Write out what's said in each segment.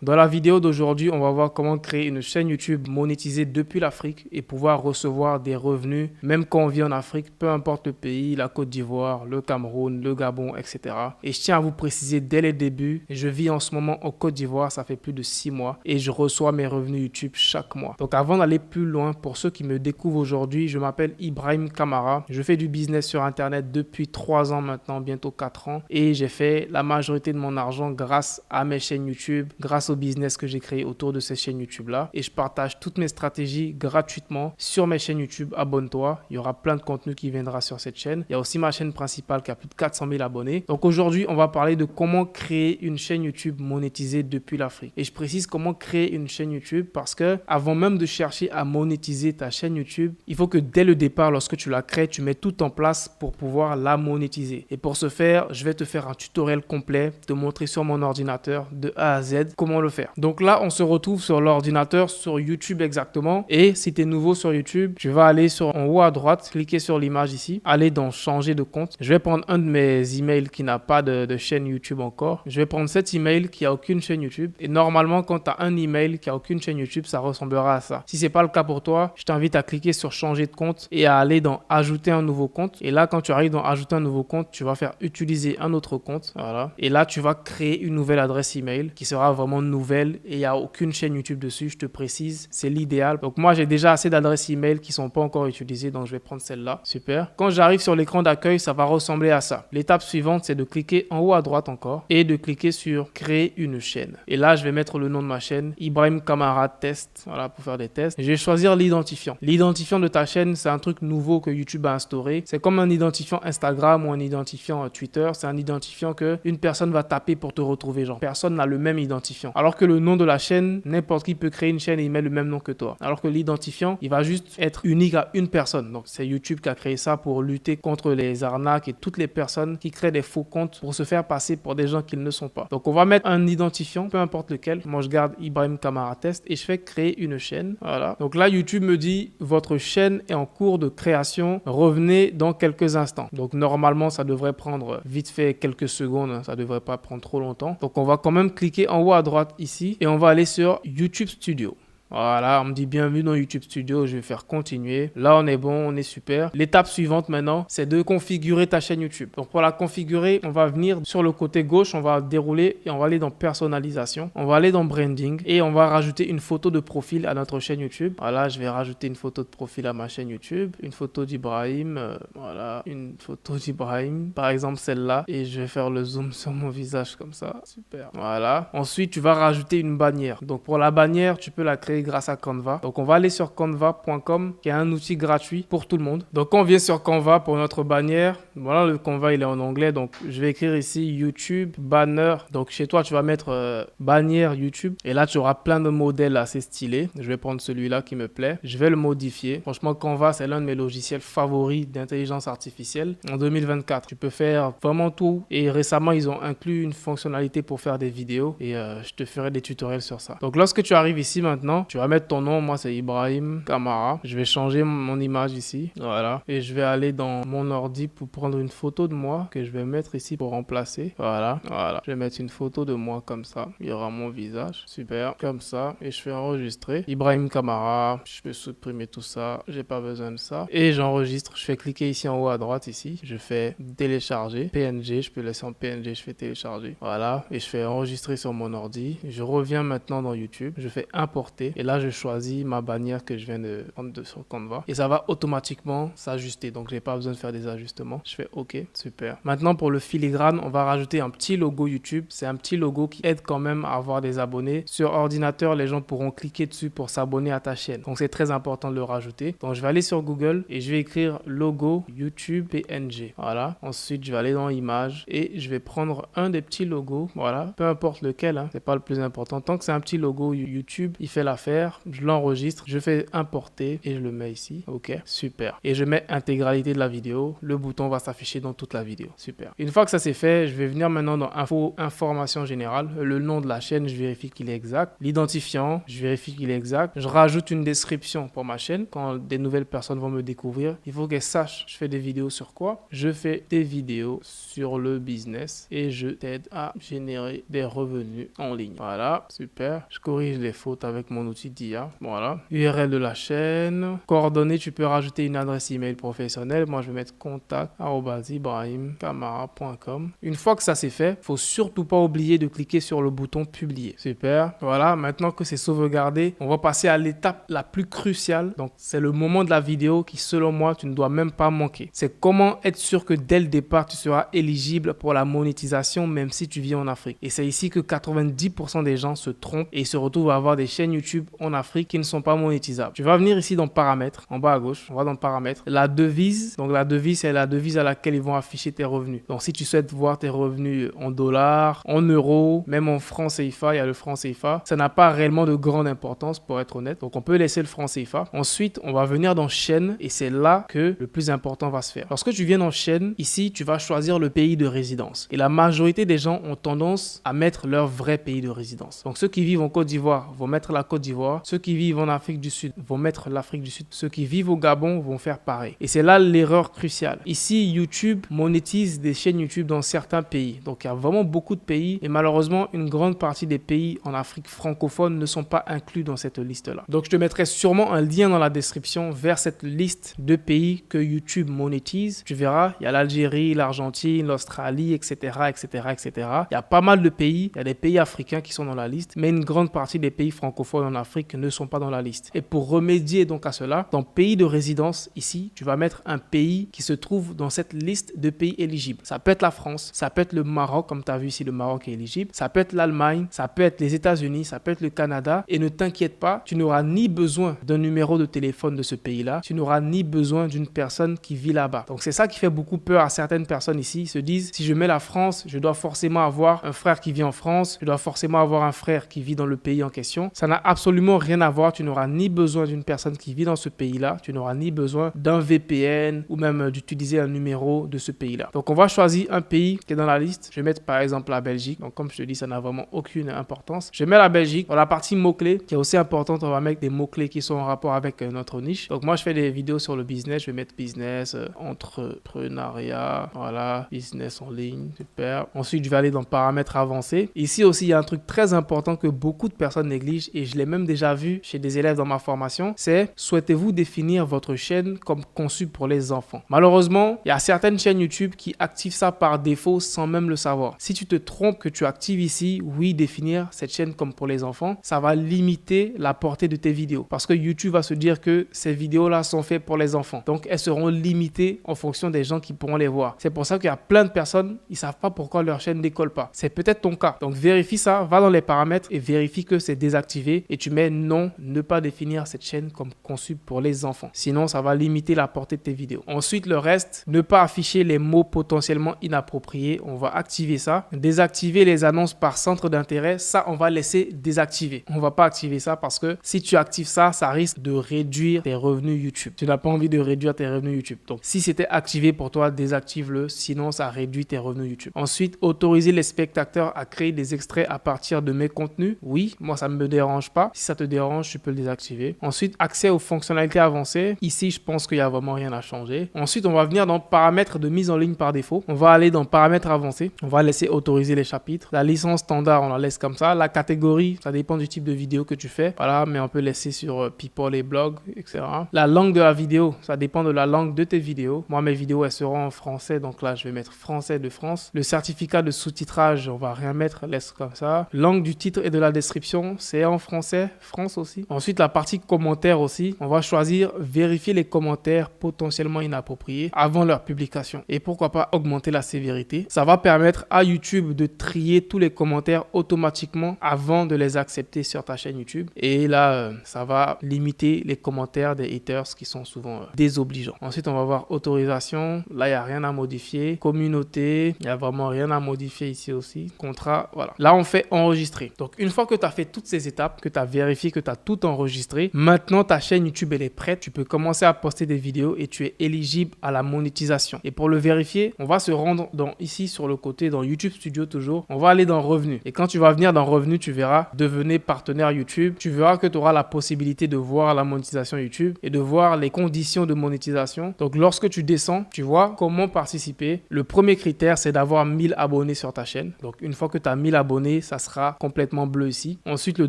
Dans la vidéo d'aujourd'hui, on va voir comment créer une chaîne YouTube monétisée depuis l'Afrique et pouvoir recevoir des revenus même quand on vit en Afrique, peu importe le pays, la Côte d'Ivoire, le Cameroun, le Gabon, etc. Et je tiens à vous préciser dès le début, je vis en ce moment en Côte d'Ivoire, ça fait plus de 6 mois et je reçois mes revenus YouTube chaque mois. Donc avant d'aller plus loin, pour ceux qui me découvrent aujourd'hui, je m'appelle Ibrahim Kamara. Je fais du business sur Internet depuis 3 ans maintenant, bientôt 4 ans et j'ai fait la majorité de mon argent grâce à mes chaînes YouTube, grâce au business que j'ai créé autour de ces chaînes YouTube là et je partage toutes mes stratégies gratuitement sur mes chaînes YouTube. Abonne-toi, il y aura plein de contenu qui viendra sur cette chaîne. Il y a aussi ma chaîne principale qui a plus de 400 000 abonnés. Donc aujourd'hui, on va parler de comment créer une chaîne YouTube monétisée depuis l'Afrique. Et je précise comment créer une chaîne YouTube parce que avant même de chercher à monétiser ta chaîne YouTube, il faut que dès le départ, lorsque tu la crées, tu mets tout en place pour pouvoir la monétiser. Et pour ce faire, je vais te faire un tutoriel complet, te montrer sur mon ordinateur de A à Z comment le faire. Donc là, on se retrouve sur l'ordinateur, sur YouTube exactement. Et si tu es nouveau sur YouTube, tu vas aller en haut à droite, cliquer sur l'image ici, aller dans changer de compte. Je vais prendre un de mes emails qui n'a pas de chaîne YouTube encore. Je vais prendre cet email qui a aucune chaîne YouTube. Et normalement, quand tu as un email qui a aucune chaîne YouTube, ça ressemblera à ça. Si c'est pas le cas pour toi, je t'invite à cliquer sur changer de compte et à aller dans ajouter un nouveau compte. Et là, quand tu arrives dans ajouter un nouveau compte, tu vas faire utiliser un autre compte. Voilà. Et là, tu vas créer une nouvelle adresse email qui sera vraiment nouvelle et il n'y a aucune chaîne YouTube dessus. Je te précise, c'est l'idéal. Donc moi, j'ai déjà assez d'adresses email qui sont pas encore utilisées, donc je vais prendre celle-là. Super. Quand j'arrive sur l'écran d'accueil, ça va ressembler à ça. L'étape suivante, c'est de cliquer en haut à droite encore et de cliquer sur créer une chaîne. Et là, je vais mettre le nom de ma chaîne, Ibrahim Kamara Test, voilà, pour faire des tests. Je vais choisir l'identifiant. L'identifiant de ta chaîne, c'est un truc nouveau que YouTube a instauré. C'est comme un identifiant Instagram ou un identifiant Twitter. C'est un identifiant que une personne va taper pour te retrouver. Genre, personne n'a le même identifiant. Alors que le nom de la chaîne, n'importe qui peut créer une chaîne et il met le même nom que toi. Alors que l'identifiant, il va juste être unique à une personne. Donc, c'est YouTube qui a créé ça pour lutter contre les arnaques et toutes les personnes qui créent des faux comptes pour se faire passer pour des gens qu'ils ne sont pas. Donc, on va mettre un identifiant, peu importe lequel. Moi, je garde Ibrahim Kamara Test et je fais créer une chaîne. Voilà. Donc là, YouTube me dit, votre chaîne est en cours de création. Revenez dans quelques instants. Donc, normalement, ça devrait prendre vite fait quelques secondes. Ça devrait pas prendre trop longtemps. Donc, on va quand même cliquer en haut à droite ici et on va aller sur YouTube Studio. Voilà, on me dit bienvenue dans YouTube Studio, je vais faire continuer. Là, on est bon, on est super. L'étape suivante maintenant, c'est de configurer ta chaîne YouTube. Donc pour la configurer, on va venir sur le côté gauche, on va dérouler et on va aller dans personnalisation. On va aller dans branding et on va rajouter une photo de profil à notre chaîne YouTube. Voilà, je vais rajouter une photo de profil à ma chaîne YouTube. Une photo d'Ibrahim, voilà, une photo d'Ibrahim, par exemple celle-là. Et je vais faire le zoom sur mon visage comme ça. Super. Voilà. Ensuite, tu vas rajouter une bannière. Donc pour la bannière, tu peux la créer grâce à Canva. Donc on va aller sur canva.com qui est un outil gratuit pour tout le monde. Donc on vient sur Canva pour notre bannière. Voilà, le Canva il est en anglais, donc je vais écrire ici YouTube banner. Donc chez toi tu vas mettre bannière YouTube et là tu auras plein de modèles assez stylés. Je vais prendre celui-là qui me plaît. Je vais le modifier. Franchement Canva c'est l'un de mes logiciels favoris d'intelligence artificielle en 2024. Tu peux faire vraiment tout et récemment ils ont inclus une fonctionnalité pour faire des vidéos et je te ferai des tutoriels sur ça. Donc lorsque tu arrives ici maintenant, tu vas mettre ton nom, moi c'est Ibrahim Kamara. Je vais changer mon image ici, voilà. Et je vais aller dans mon ordi pour prendre une photo de moi que je vais mettre ici pour remplacer. Voilà, voilà. Je vais mettre une photo de moi comme ça. Il y aura mon visage, super, comme ça. Et je fais enregistrer. Ibrahim Kamara, je peux supprimer tout ça, j'ai pas besoin de ça. Et j'enregistre, je fais cliquer ici en haut à droite ici. Je fais télécharger, PNG, je peux laisser en PNG, je fais télécharger. Voilà, et je fais enregistrer sur mon ordi. Je reviens maintenant dans YouTube, je fais importer. Et là, je choisis ma bannière que je viens de prendre sur Canva. Et ça va automatiquement s'ajuster. Donc, j'ai pas besoin de faire des ajustements. Je fais OK, super. Maintenant, pour le filigrane, on va rajouter un petit logo YouTube. C'est un petit logo qui aide quand même à avoir des abonnés. Sur ordinateur, les gens pourront cliquer dessus pour s'abonner à ta chaîne. Donc, c'est très important de le rajouter. Donc, je vais aller sur Google et je vais écrire logo YouTube PNG. Voilà. Ensuite, je vais aller dans images et je vais prendre un des petits logos. Voilà. Peu importe lequel, hein. C'est pas le plus important. Tant que c'est un petit logo YouTube, il fait l'affaire. faire, je l'enregistre, je fais importer et je le mets ici. Ok, super. Et je mets intégralité de la vidéo. Le bouton va s'afficher dans toute la vidéo. Super. Une fois que ça c'est fait, je vais venir maintenant dans info, information générale. Le nom de la chaîne, je vérifie qu'il est exact. L'identifiant, je vérifie qu'il est exact. Je rajoute une description pour ma chaîne. Quand des nouvelles personnes vont me découvrir, il faut qu'elles sachent je fais des vidéos sur quoi. Je fais des vidéos sur le business et je t'aide à générer des revenus en ligne. Voilà, super. Je corrige les fautes avec mon outil d'IA. Voilà. URL de la chaîne. Coordonnées, tu peux rajouter une adresse email professionnelle. Moi, je vais mettre contact@ibrahimkamara.com. Une fois que ça c'est fait, faut surtout pas oublier de cliquer sur le bouton publier. Super. Voilà, maintenant que c'est sauvegardé, on va passer à l'étape la plus cruciale. Donc, c'est le moment de la vidéo qui, selon moi, tu ne dois même pas manquer. C'est comment être sûr que dès le départ, tu seras éligible pour la monétisation, même si tu vis en Afrique. Et c'est ici que 90% des gens se trompent et se retrouvent à avoir des chaînes YouTube en Afrique qui ne sont pas monétisables. Tu vas venir ici dans paramètres, en bas à gauche, on va dans paramètres. La devise, donc la devise, c'est la devise à laquelle ils vont afficher tes revenus. Donc, si tu souhaites voir tes revenus en dollars, en euros, même en francs CFA, il y a le franc CFA. Ça n'a pas réellement de grande importance pour être honnête. Donc, on peut laisser le franc CFA. Ensuite, on va venir dans chaîne et c'est là que le plus important va se faire. Lorsque tu viens dans chaîne, ici, tu vas choisir le pays de résidence. Et la majorité des gens ont tendance à mettre leur vrai pays de résidence. Donc, ceux qui vivent en Côte d'Ivoire vont mettre la Côte d'Ivoire. Ceux qui vivent en Afrique du Sud vont mettre l'Afrique du Sud. Ceux qui vivent au Gabon vont faire pareil. Et c'est là l'erreur cruciale. Ici, YouTube monétise des chaînes YouTube dans certains pays. Donc, il y a vraiment beaucoup de pays et malheureusement, une grande partie des pays en Afrique francophone ne sont pas inclus dans cette liste-là. Donc, je te mettrai sûrement un lien dans la description vers cette liste de pays que YouTube monétise. Tu verras, il y a l'Algérie, l'Argentine, l'Australie, etc., etc., etc. Il y a pas mal de pays. Il y a des pays africains qui sont dans la liste, mais une grande partie des pays francophones en Afrique ne sont pas dans la liste. Et pour remédier donc à cela, dans pays de résidence, ici, tu vas mettre un pays qui se trouve dans cette liste de pays éligibles. Ça peut être la France, ça peut être le Maroc, comme tu as vu ici, le Maroc est éligible. Ça peut être l'Allemagne, ça peut être les États-Unis, ça peut être le Canada. Et ne t'inquiète pas, tu n'auras ni besoin d'un numéro de téléphone de ce pays-là, tu n'auras ni besoin d'une personne qui vit là-bas. Donc c'est ça qui fait beaucoup peur à certaines personnes ici. Ils se disent, si je mets la France, je dois forcément avoir un frère qui vit en France, je dois forcément avoir un frère qui vit dans le pays en question. Ça n'a absolument rien à voir. Tu n'auras ni besoin d'une personne qui vit dans ce pays-là, tu n'auras ni besoin d'un VPN ou même d'utiliser un numéro de ce pays-là. Donc on va choisir un pays qui est dans la liste. Je vais mettre par exemple la Belgique. Donc comme je te dis, ça n'a vraiment aucune importance. Je mets la Belgique. Dans la partie mots-clés qui est aussi importante, on va mettre des mots-clés qui sont en rapport avec notre niche. Donc moi, je fais des vidéos sur le business. Je vais mettre business, entrepreneuriat, voilà, business en ligne, super. Ensuite, je vais aller dans paramètres avancés. Ici aussi, il y a un truc très important que beaucoup de personnes négligent et je l'ai même déjà vu chez des élèves dans ma formation. C'est souhaitez-vous définir votre chaîne comme conçue pour les enfants? Malheureusement, il y a certaines chaînes YouTube qui activent ça par défaut sans même le savoir. Si tu te trompes que tu actives ici, oui, définir cette chaîne comme pour les enfants, ça va limiter la portée de tes vidéos parce que YouTube va se dire que ces vidéos-là sont faites pour les enfants. Donc, elles seront limitées en fonction des gens qui pourront les voir. C'est pour ça qu'il y a plein de personnes, ils savent pas pourquoi leur chaîne décolle pas. C'est peut-être ton cas. Donc, vérifie ça, va dans les paramètres et vérifie que c'est désactivé et tu mets non, ne pas définir cette chaîne comme conçue pour les enfants. Sinon, ça va limiter la portée de tes vidéos. Ensuite, le reste, ne pas afficher les mots potentiellement inappropriés. On va activer ça. Désactiver les annonces par centre d'intérêt. Ça, on va laisser désactiver. On va pas activer ça parce que si tu actives ça, ça risque de réduire tes revenus YouTube. Tu n'as pas envie de réduire tes revenus YouTube. Donc, si c'était activé pour toi, désactive-le. Sinon, ça réduit tes revenus YouTube. Ensuite, autoriser les spectateurs à créer des extraits à partir de mes contenus. Oui, moi, ça ne me dérange pas. Si ça te dérange, tu peux le désactiver. Ensuite, accès aux fonctionnalités avancées. Ici, je pense qu'il n'y a vraiment rien à changer. Ensuite, on va venir dans paramètres de mise en ligne par défaut. On va aller dans paramètres avancés. On va laisser autoriser les chapitres. La licence standard, on la laisse comme ça. La catégorie, ça dépend du type de vidéo que tu fais. Voilà, mais on peut laisser sur People et blogs, etc. La langue de la vidéo, ça dépend de la langue de tes vidéos. Moi, mes vidéos, elles seront en français. Donc là, je vais mettre français de France. Le certificat de sous-titrage, on va rien mettre, laisse comme ça. Langue du titre et de la description, c'est en français, France aussi. Ensuite, la partie commentaires aussi, on va choisir vérifier les commentaires potentiellement inappropriés avant leur publication. Et pourquoi pas augmenter la sévérité. Ça va permettre à YouTube de trier tous les commentaires automatiquement avant de les accepter sur ta chaîne YouTube. Et là, ça va limiter les commentaires des haters qui sont souvent désobligeants. Ensuite, on va voir autorisation. Là, il n'y a rien à modifier. Communauté, il n'y a vraiment rien à modifier ici aussi. Contrat, voilà. Là, on fait enregistrer. Donc, une fois que tu as fait toutes ces étapes, que tu as vérifié vérifier que tu as tout enregistré. Maintenant, ta chaîne YouTube, elle est prête. Tu peux commencer à poster des vidéos et tu es éligible à la monétisation. Et pour le vérifier, on va se rendre ici sur le côté, dans YouTube Studio toujours. On va aller dans Revenus. Et quand tu vas venir dans Revenus, tu verras Devenez partenaire YouTube. Tu verras que tu auras la possibilité de voir la monétisation YouTube et de voir les conditions de monétisation. Donc, lorsque tu descends, tu vois comment participer. Le premier critère, c'est d'avoir 1000 abonnés sur ta chaîne. Donc, une fois que tu as 1000 abonnés, ça sera complètement bleu ici. Ensuite, le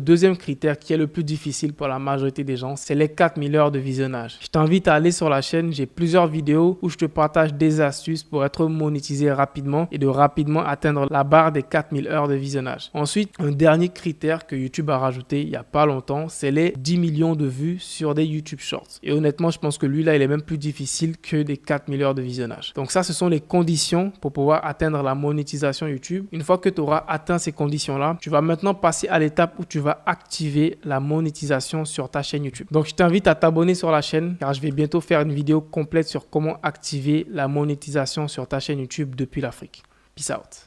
deuxième critère qui est le plus difficile pour la majorité des gens, c'est les 4000 heures de visionnage. Je t'invite à aller sur la chaîne. J'ai plusieurs vidéos où je te partage des astuces pour être monétisé rapidement et de rapidement atteindre la barre des 4000 heures de visionnage. Ensuite, un dernier critère que YouTube a rajouté il n'y a pas longtemps, c'est les 10 millions de vues sur des YouTube Shorts. Et honnêtement, je pense que lui là, il est même plus difficile que des 4000 heures de visionnage. Donc ça, ce sont les conditions pour pouvoir atteindre la monétisation YouTube. Une fois que tu auras atteint ces conditions-là, tu vas maintenant passer à l'étape où tu vas activer la monétisation sur ta chaîne YouTube. Donc, je t'invite à t'abonner sur la chaîne car je vais bientôt faire une vidéo complète sur comment activer la monétisation sur ta chaîne YouTube depuis l'Afrique. Peace out.